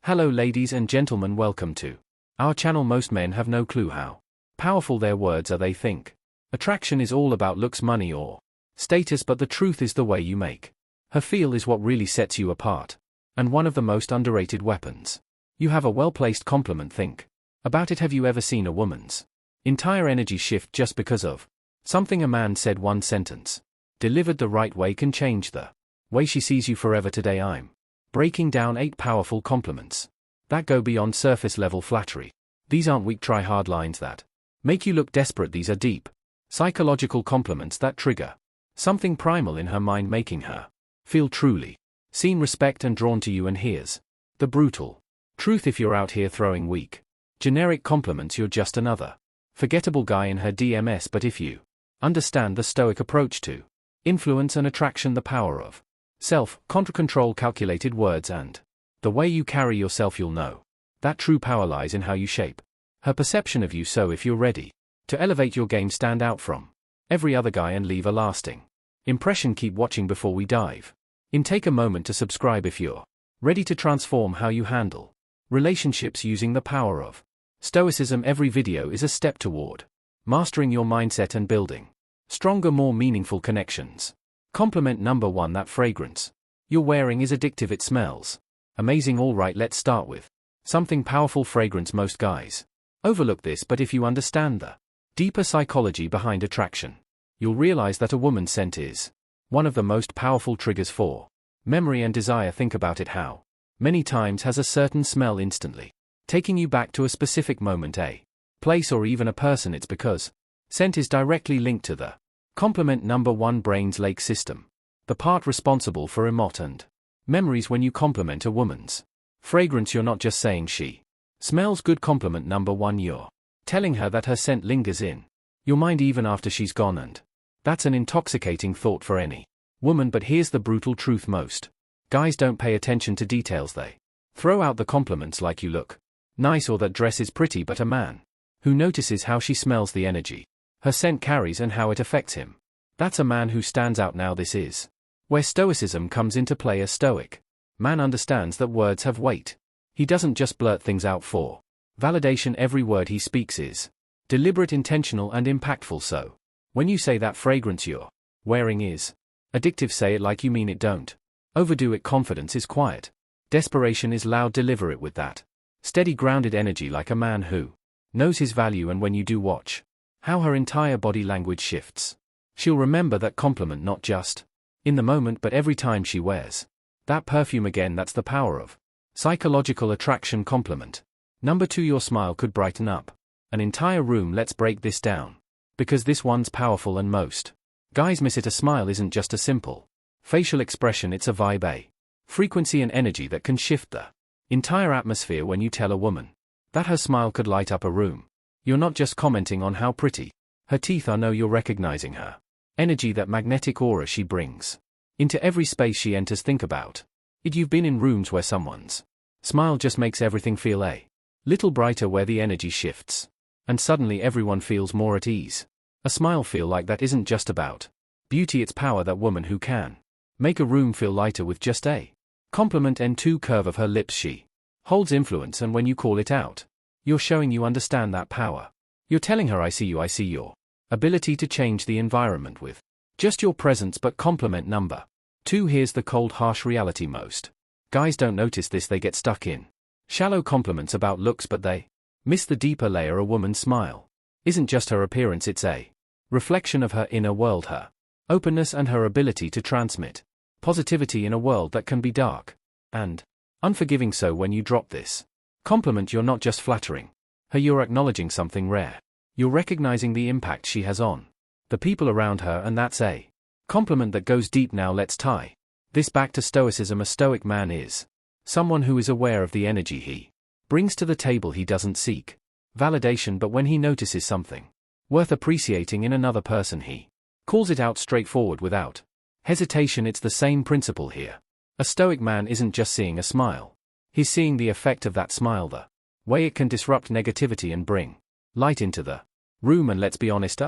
Hello ladies and gentlemen, welcome to our channel. Most men have no clue how powerful their words are. They think attraction is all about looks, money or status, but the truth is the way you make her feel is what really sets you apart. And one of the most underrated weapons. You have a well-placed compliment. Think about it. Have you ever seen a woman's entire energy shift just because of something a man said? One sentence delivered the right way can change the way she sees you forever. Today I'm breaking down 8 powerful compliments that go beyond surface level flattery. These aren't weak try hard lines that make you look desperate. These are deep psychological compliments that trigger something primal in her mind, making her feel truly seen, respect and drawn to you. And here's the brutal truth: if you're out here throwing weak generic compliments, you're just another forgettable guy in her DMS. But if you understand the Stoic approach to influence and attraction, the power of self-control, calculated words, and the way you carry yourself, you'll know that true power lies in how you shape her perception of you. So if you're ready to elevate your game, stand out from every other guy and leave a lasting impression, keep watching. Before we dive in, take a moment to subscribe if you're ready to transform how you handle relationships using the power of Stoicism. Every video is a step toward mastering your mindset and building stronger, more meaningful connections. Compliment number 1: that fragrance you're wearing is addictive. It smells amazing. Alright, let's start with something powerful: fragrance. Most guys overlook this, but if you understand the deeper psychology behind attraction, you'll realize that a woman's scent is one of the most powerful triggers for memory and desire. Think about it: how many times has a certain smell instantly taking you back to a specific moment, a place, or even a person? It's because scent is directly linked to the compliment. Number 1: brain's lake system, the part responsible for emotion and memories. When you compliment a woman's fragrance, you're not just saying she smells good. Compliment number 1: you're telling her that her scent lingers in your mind even after she's gone, and that's an intoxicating thought for any woman. But here's the brutal truth: most guys don't pay attention to details. They throw out the compliments like "you look nice" or "that dress is pretty," but a man who notices how she smells, the energy her scent carries, and how it affects him, that's a man who stands out. Now this is where Stoicism comes into play. A Stoic man understands that words have weight. He doesn't just blurt things out for validation. Every word he speaks is deliberate, intentional and impactful. So when you say that fragrance you're wearing is addictive, say it like you mean it. Don't overdo it. Confidence is quiet, desperation is loud. Deliver it with that steady, grounded energy, like a man who knows his value. And when you do, watch how her entire body language shifts. She'll remember that compliment not just in the moment, but every time she wears that perfume again. That's the power of psychological attraction. Compliment number 2: your smile could brighten up an entire room. Let's break this down, because this one's powerful and most guys miss it. A smile isn't just a simple facial expression, it's a vibe, a frequency and energy that can shift the entire atmosphere. When you tell a woman that her smile could light up a room, you're not just commenting on how pretty her teeth are. No, you're recognizing her energy, that magnetic aura she brings into every space she enters. Think about it. You've been in rooms where someone's smile just makes everything feel a little brighter, where the energy shifts and suddenly everyone feels more at ease. A smile feel like that isn't just about beauty, it's power. That woman who can make a room feel lighter with just a compliment. And 2: curve of her lips, she holds influence, and when you call it out, you're showing you understand that power. You're telling her, I see you, I see your ability to change the environment with just your presence. But compliment number 2: here's the cold, harsh reality. Most guys don't notice this. They get stuck in shallow compliments about looks, but they miss the deeper layer. A woman's smile isn't just her appearance, it's a reflection of her inner world, her openness and her ability to transmit positivity in a world that can be dark and unforgiving. So when you drop this compliment, you're not just flattering her, you're acknowledging something rare. You're recognizing the impact she has on the people around her, and that's a compliment that goes deep. Now let's tie this back to Stoicism. A Stoic man is someone who is aware of the energy he brings to the table. He doesn't seek validation, but when he notices something worth appreciating in another person, he calls it out straightforward without hesitation. It's the same principle here. A Stoic man isn't just seeing a smile. He's seeing the effect of that smile, the way it can disrupt negativity and bring light into the room. And let's be honest,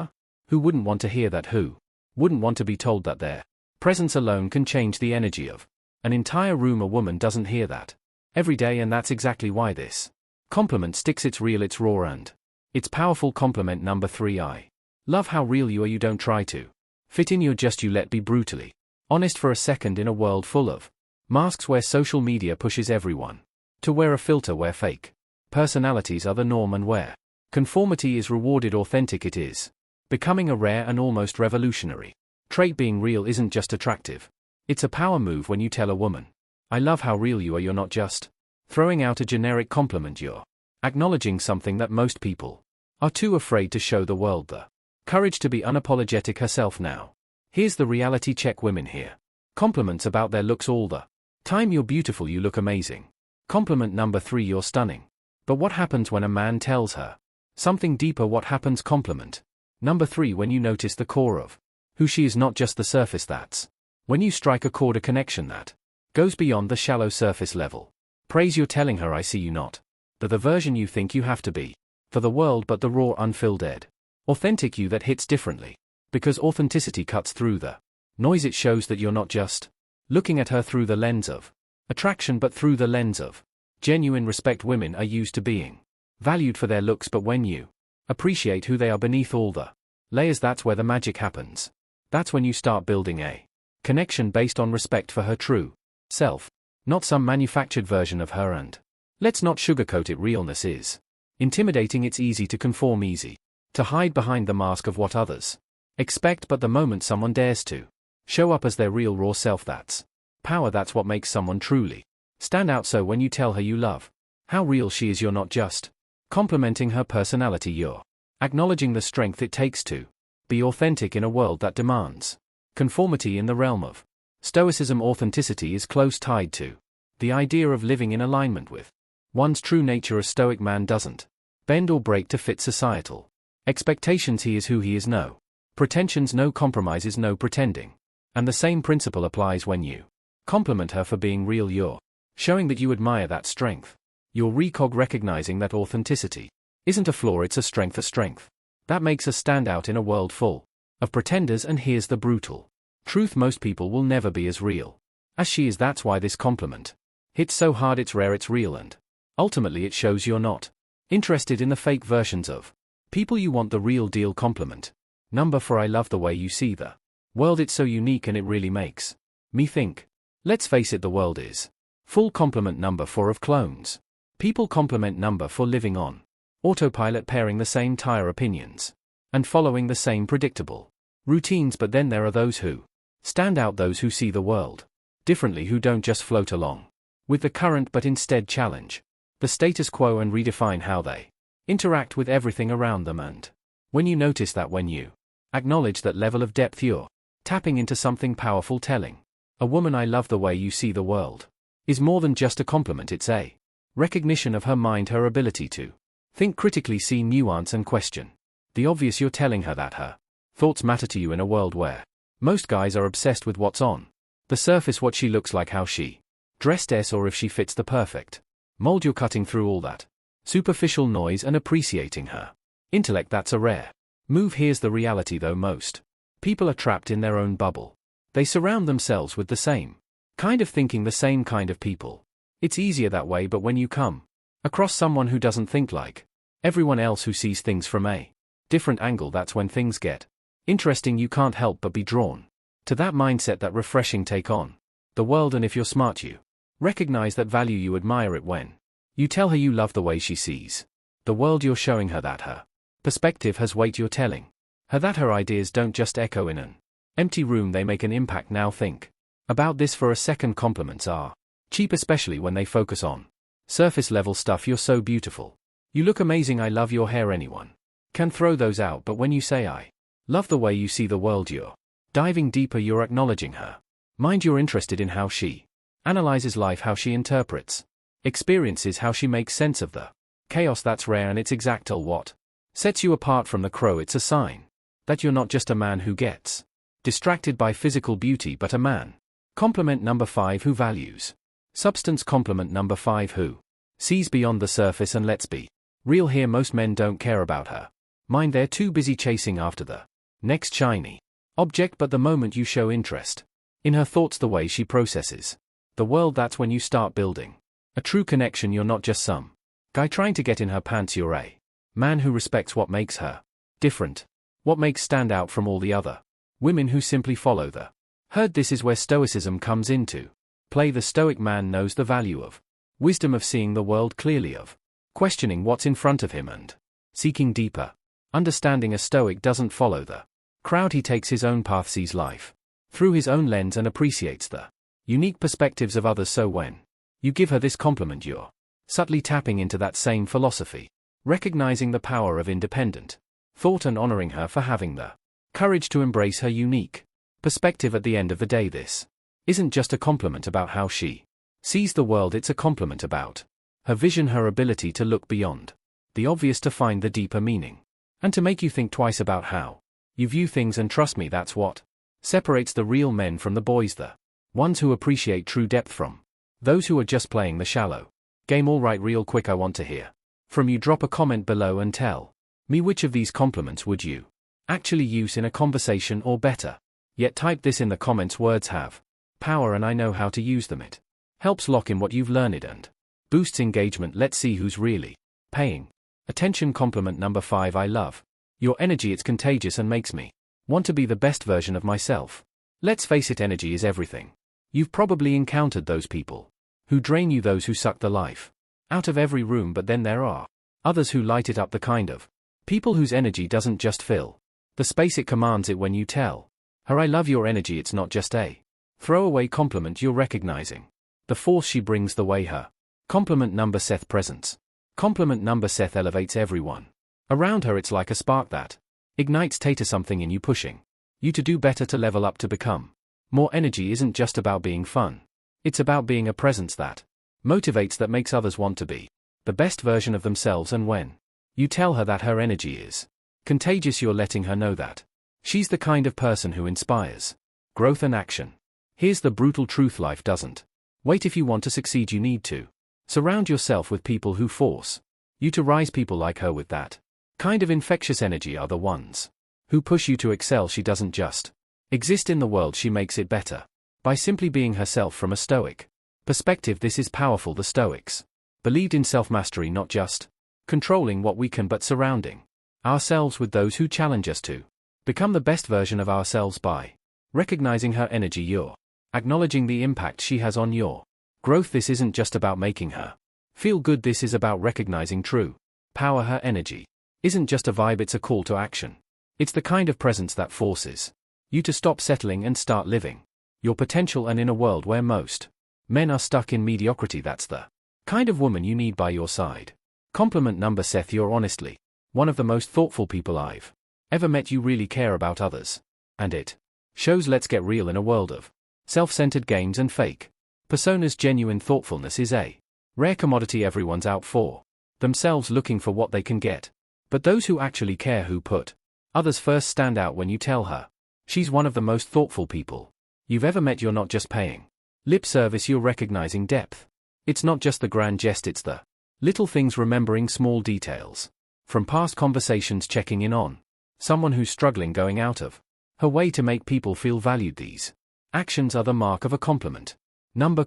who wouldn't want to hear that? Who wouldn't want to be told that their presence alone can change the energy of an entire room? A woman doesn't hear that every day, and that's exactly why this compliment sticks. It's real, it's raw, and it's powerful. Compliment number 3. I love how real you are. You don't try to fit in, you're just you. Let be brutally honest for a second in a world full of masks where social media pushes everyone to wear a filter, where fake personalities are the norm and where conformity is rewarded. Authentic it is becoming a rare and almost revolutionary trait. Being real isn't just attractive, it's a power move. When you tell a woman, I love how real you are, you're not just throwing out a generic compliment, you're acknowledging something that most people are too afraid to show the world: the courage to be unapologetic herself. Now, here's the reality check. Women hear compliments about their looks all the time. You're beautiful, you look amazing. Compliment number 3. You're stunning. But what happens when a man tells her something deeper? What happens? Compliment number 3. When you notice the core of who she is, not just the surface. That's when you strike a chord, a connection that goes beyond the shallow surface level praise. You're telling her, I see you not the version you think you have to be for the world, but the raw, unfiltered, authentic you that hits differently. Because authenticity cuts through the noise. It shows that you're not just looking at her through the lens of attraction, but through the lens of genuine respect. Women are used to being valued for their looks, but when you appreciate who they are beneath all the layers, that's where the magic happens. That's when you start building a connection based on respect for her true self, not some manufactured version of her. And let's not sugarcoat it, realness is intimidating. It's easy to conform, easy to hide behind the mask of what others expect, but the moment someone dares to show up as their real raw self, that's power. That's what makes someone truly stand out. So when you tell her you love how real she is, you're not just complimenting her personality, you're acknowledging the strength it takes to be authentic in a world that demands conformity. In the realm of Stoicism, authenticity is close tied to the idea of living in alignment with one's true nature. A Stoic man doesn't bend or break to fit societal expectations. He is who he is, no pretensions, no compromises, no pretending. And the same principle applies when you compliment her for being real. You're showing that you admire that strength. You're recognizing that authenticity isn't a flaw, it's a strength. A strength that makes us stand out in a world full of pretenders. And here's the brutal truth: most people will never be as real as she is. That's why this compliment hits so hard. It's rare, it's real, and ultimately it shows you're not interested in the fake versions of people. You want the real deal. Compliment number 4. I love the way you see the world. It's so unique and it really makes me think. Let's face it, the world is full. Compliment number 4 of clones. People. Compliment number 4. Living on autopilot, pairing the same tire opinions and following the same predictable routines. But then there are those who stand out, those who see the world differently, who don't just float along with the current but instead challenge the status quo and redefine how they interact with everything around them. And when you notice that, when you acknowledge that level of depth, you're tapping into something powerful. Telling a woman, I love the way you see the world, is more than just a compliment. It's a recognition of her mind, her ability to think critically, see nuance and question the obvious. You're telling her that her thoughts matter to you in a world where most guys are obsessed with what's on the surface, what she looks like, how she dressed, or if she fits the perfect mold. You're cutting through all that superficial noise and appreciating her intellect. That's a rare move. Here's the reality though: most people are trapped in their own bubble. They surround themselves with the same kind of thinking, the same kind of people. It's easier that way, but when you come across someone who doesn't think like everyone else, who sees things from a different angle, that's when things get interesting. You can't help but be drawn to that mindset, that refreshing take on the world. And if you're smart, you recognize that value. You admire it when you tell her you love the way she sees the world. You're showing her that her perspective has weight. You're telling her that her ideas don't just echo in an empty room, they make an impact. Now think about this for a second. Compliments are cheap, especially when they focus on surface level stuff. You're so beautiful, you look amazing, I love your hair. Anyone can throw those out, but when you say I love the way you see the world, you're diving deeper. You're acknowledging her mind. You're interested in how she analyzes life, how she interprets experiences, how she makes sense of the chaos. That's rare, and it's exactly what sets you apart from the crow. It's a sign that you're not just a man who gets distracted by physical beauty, but a man. Compliment number 5 who values substance. Compliment number 5 who sees beyond the surface. And let's be real here, most men don't care about her mind. They're too busy chasing after the next shiny object. But the moment you show interest in her thoughts, the way she processes the world, that's when you start building A true connection, you're not just some guy trying to get in her pants, you're a man who respects what makes her different, what makes stand out from all the other women who simply follow the herd. This is where Stoicism comes into play. The Stoic man knows the value of wisdom, of seeing the world clearly, of questioning what's in front of him and seeking deeper understanding. A Stoic doesn't follow the crowd, he takes his own path, sees life through his own lens, and appreciates the unique perspectives of others. So when you give her this compliment, you're subtly tapping into that same philosophy, recognizing the power of independent thought and honoring her for having the courage to embrace her unique perspective. At the end of the day, this isn't just a compliment about how she sees the world, it's a compliment about her vision, her ability to look beyond the obvious, to find the deeper meaning, and to make you think twice about how you view things. And trust me, that's what separates the real men from the boys, the ones who appreciate true depth from those who are just playing the shallow game. Alright, real quick, I want to hear from you. Drop a comment below and tell me which of these compliments would you actually use in a conversation, or better yet, type this in the comments. Words have power and I know how to use them. It helps lock in what you've learned and boosts engagement. Let's see who's really paying attention. Compliment number 5. I love your energy. It's contagious and makes me want to be the best version of myself. Let's face it, energy is everything. You've probably encountered those people who drain you, those who suck the life out of every room, but then there are others who light it up, the kind of people whose energy doesn't just fill the space, it commands it. When you tell her I love your energy, it's not just a throwaway compliment, you're recognizing the force she brings, the way her compliment number Seth presence. Compliment number Seth elevates everyone around her. It's like a spark that ignites something in you, pushing you to do better, to level up, to become more. Energy isn't just about being fun. It's about being a presence that motivates, that makes others want to be the best version of themselves. And when you tell her that her energy is contagious, you're letting her know that she's the kind of person who inspires growth and action. Here's the brutal truth: life doesn't wait. If you want to succeed, you need to surround yourself with people who force you to rise. People like her with that kind of infectious energy are the ones who push you to excel. She doesn't just exist in the world, she makes it better by simply being herself. From a Stoic perspective, this is powerful. The Stoics believed in self-mastery, not just controlling what we can, but surrounding ourselves with those who challenge us to become the best version of ourselves. By recognizing her energy, you're acknowledging the impact she has on your growth. This isn't just about making her feel good, this is about recognizing true power. Her energy isn't just a vibe, it's a call to action. It's the kind of presence that forces you to stop settling and start living your potential. And in a world where most men are stuck in mediocrity, that's the kind of woman you need by your side. Compliment number Seth. You're honestly one of the most thoughtful people I've ever met. You really care about others, and it shows. Let's get real. In a world of self-centered games and fake personas, genuine thoughtfulness is a rare commodity. Everyone's out for themselves, looking for what they can get, but those who actually care, who put others first, stand out. When you tell her she's one of the most thoughtful people you've ever met, you're not just paying lip service, you're recognizing depth. It's not just the grand jest, it's the little things, remembering small details from past conversations, checking in on someone who's struggling, going out of her way to make people feel valued. These actions are the mark of a compliment number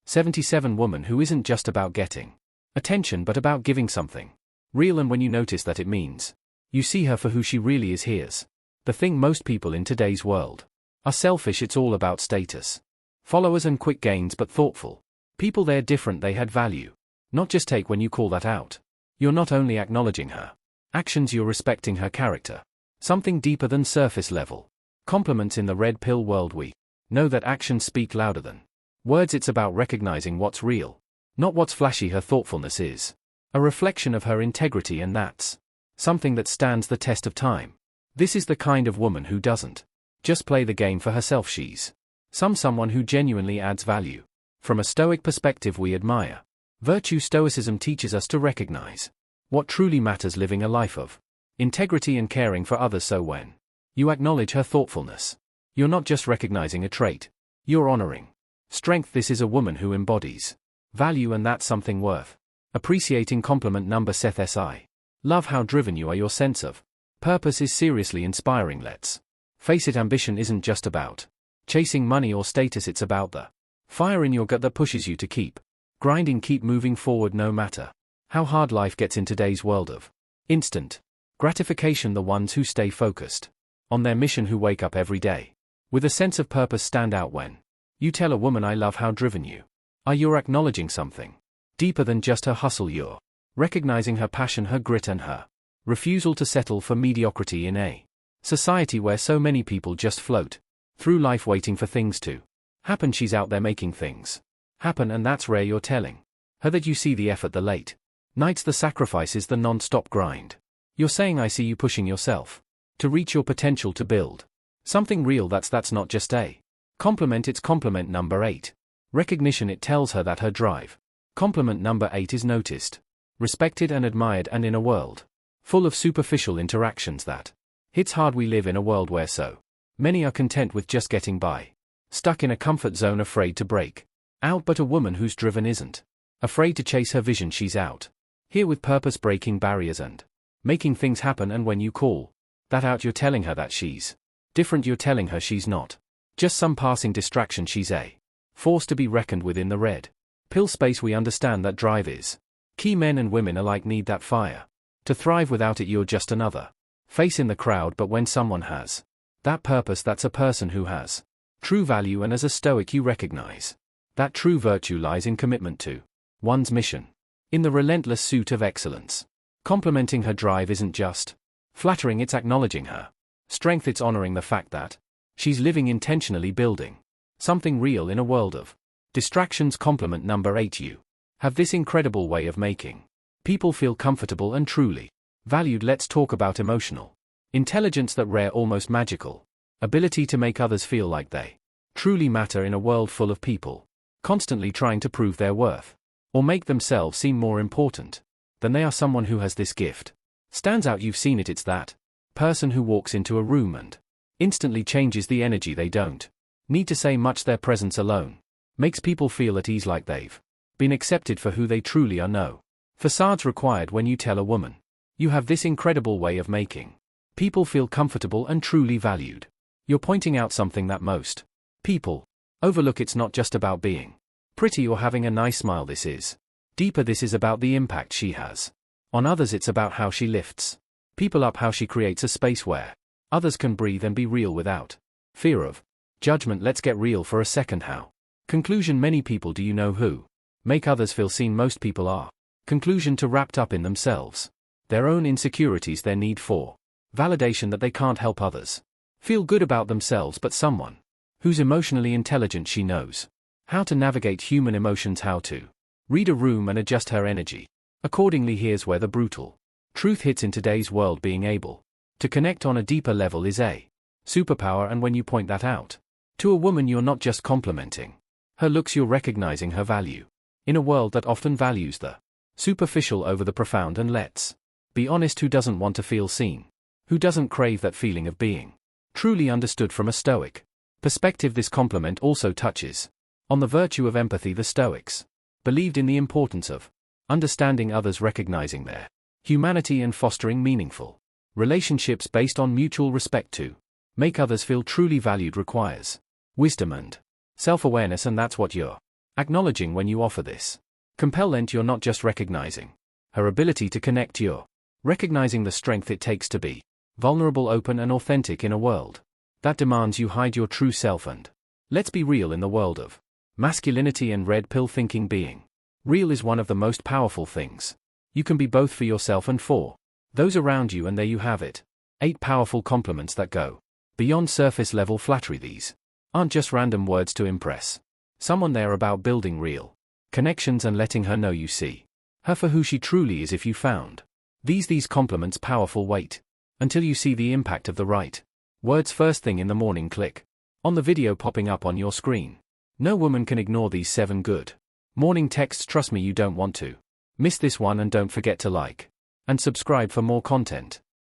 77. Woman who isn't just about getting attention, but about giving something real. And when you notice that, it means you see her for who she really is. Here's the thing: most people in today's world are selfish. It's all about status, followers, and quick gains. But thoughtful people, they're different. They had value. Not just take. When you call that out, you're not only acknowledging her actions, you're respecting her character. Something deeper than surface level compliments. In the red pill world, we know that actions speak louder than words. It's about recognizing what's real, not what's flashy. Her thoughtfulness is a reflection of her integrity, and that's something that stands the test of time. This is the kind of woman who doesn't just play the game for herself. She's someone who genuinely adds value. From a Stoic perspective, we admire virtue. Stoicism teaches us to recognize what truly matters, living a life of integrity and caring for others. So when you acknowledge her thoughtfulness, you're not just recognizing a trait, you're honoring strength. This is a woman who embodies value, and that's something worth appreciating. Compliment number Seth. I love how driven you are. Your sense of purpose is seriously inspiring. Let's face it, ambition isn't just about chasing money or status, it's about the fire in your gut that pushes you to keep Grinding, keep moving forward no matter how hard life gets in today's world of instant gratification. The ones who stay focused on their mission, who wake up every day with a sense of purpose, stand out. When you tell a woman, I love how driven you are, you're acknowledging something deeper than just her hustle. You're recognizing her passion, her grit, and her refusal to settle for mediocrity in a society where so many people just float through life waiting for things to happen. She's out there making things happen, and that's rare. You're telling her that you see the effort, the late nights, the sacrifices, the non-stop grind. You're saying, I see you pushing yourself to reach your potential, to build something real. That's not just a compliment, it's compliment number 8. Recognition. It tells her that her drive. Compliment number 8 is noticed, respected, and admired. And in a world full of superficial interactions, that hits hard. We live in a world where so many are content with just getting by, stuck in a comfort zone, afraid to break out. But a woman who's driven isn't afraid to chase her vision. She's out here with purpose, breaking barriers and making things happen. And when you call that out, you're telling her that she's different. You're telling her she's not just some passing distraction. She's a force to be reckoned with. In the red pill space, we understand that drive is key. Men and women alike need that fire to thrive. Without it, you're just another face in the crowd. But when someone has that purpose, that's a person who has true value. And as a Stoic, you recognize that true virtue lies in commitment to one's mission, in the relentless pursuit of excellence. Complimenting her drive isn't just flattering, it's acknowledging her strength. It's honoring the fact that she's living intentionally, building something real in a world of distractions. Compliment number 8. You have this incredible way of making people feel comfortable and truly valued. Let's talk about emotional intelligence, that rare, almost magical ability to make others feel like they truly matter. In a world full of people constantly trying to prove their worth or make themselves seem more important than they are, someone who has this gift stands out. You've seen it. It's that person who walks into a room and instantly changes the energy. They don't need to say much. Their presence alone makes people feel at ease, like they've been accepted for who they truly are. No facades required. When you tell a woman you have this incredible way of making people feel comfortable and truly valued, you're pointing out something that most people overlook. It's not just about being pretty or having a nice smile. This is deeper. This is about the impact she has on others. It's about how she lifts people up, how she creates a space where others can breathe and be real without fear of judgment. Let's get real for a second. How? Conclusion. Many people do you know who make others feel seen? Most people are conclusion to wrapped up in themselves, their own insecurities, their need for validation, that they can't help others feel good about themselves. But someone who's emotionally intelligent, she knows how to navigate human emotions, how to read a room and adjust her energy accordingly. Here's where the brutal truth hits. In today's world, being able to connect on a deeper level is a superpower. And when you point that out to a woman, you're not just complimenting her looks, you're recognizing her value in a world that often values the superficial over the profound. And let's be honest, who doesn't want to feel seen? Who doesn't crave that feeling of being truly understood? From a Stoic perspective, this compliment also touches on the virtue of empathy. The Stoics believed in the importance of understanding others, recognizing their humanity, and fostering meaningful relationships based on mutual respect. To make others feel truly valued requires wisdom and self-awareness, and that's what you're acknowledging when you offer this compellent. You're not just recognizing her ability to connect, you're recognizing the strength it takes to be vulnerable, open, and authentic in a world that demands you hide your true self. And let's be real, in the world of masculinity and red pill thinking, being real is one of the most powerful things you can be, both for yourself and for those around you. And there you have it. 8 powerful compliments that go beyond surface level flattery. These aren't just random words to impress someone, they're about building real connections and letting her know you see her for who she truly is. If you found these compliments powerful, wait until you see the impact of the right words first thing in the morning. Click on the video popping up on your screen. No woman can ignore these 7 good morning texts. Trust me, you don't want to miss this one. And don't forget to like and subscribe for more content.